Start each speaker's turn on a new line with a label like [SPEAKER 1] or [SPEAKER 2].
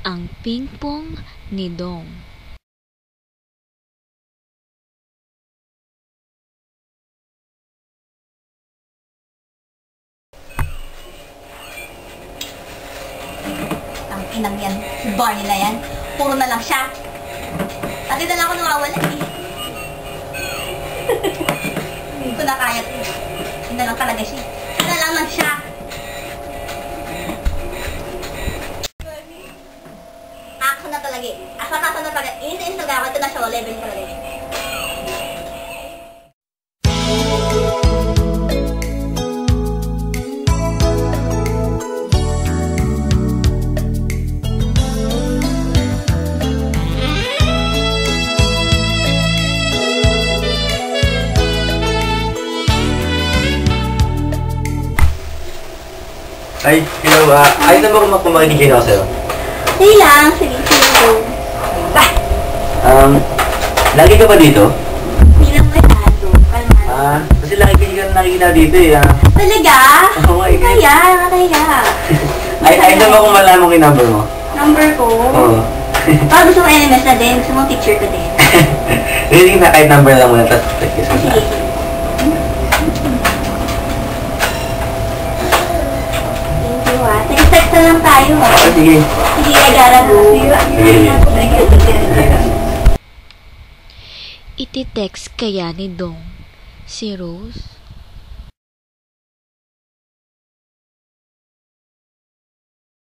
[SPEAKER 1] Ang pingpong ni Dong.
[SPEAKER 2] Ang inang yan, si Barney na yan. Puro na lang siya. Pati na lang ako nawawala eh. Hindi ko na kaya. Hindi na lang talaga siya. Siya na lang siya. Ako na talaga eh. Ako na talaga. Inis-inis talaga ako. Ito na siya. Level talaga eh.
[SPEAKER 3] Ay, hello, ayos na ba kung makinig ako sa'yo?
[SPEAKER 2] Sige lang. Sige, sige.
[SPEAKER 3] Lagi ka ba dito?
[SPEAKER 2] Hindi lang masyado. Kalma.
[SPEAKER 3] Kasi lagi ka nakikita dito eh.
[SPEAKER 2] Talaga?
[SPEAKER 3] Oh my God.
[SPEAKER 2] Nakaya.
[SPEAKER 3] Ayos na ba kung malaman ko yung number mo?
[SPEAKER 2] Number ko?
[SPEAKER 3] Oo.
[SPEAKER 2] Gusto mo NMS na din? Gusto mo picture ko din?
[SPEAKER 3] Ready na kahit number lang muna, tapos text ka
[SPEAKER 2] Sige. Text na lang tayo.
[SPEAKER 3] Sige.
[SPEAKER 2] Sige, agara mo.
[SPEAKER 1] Iti-text kaya ni Dong si Rose?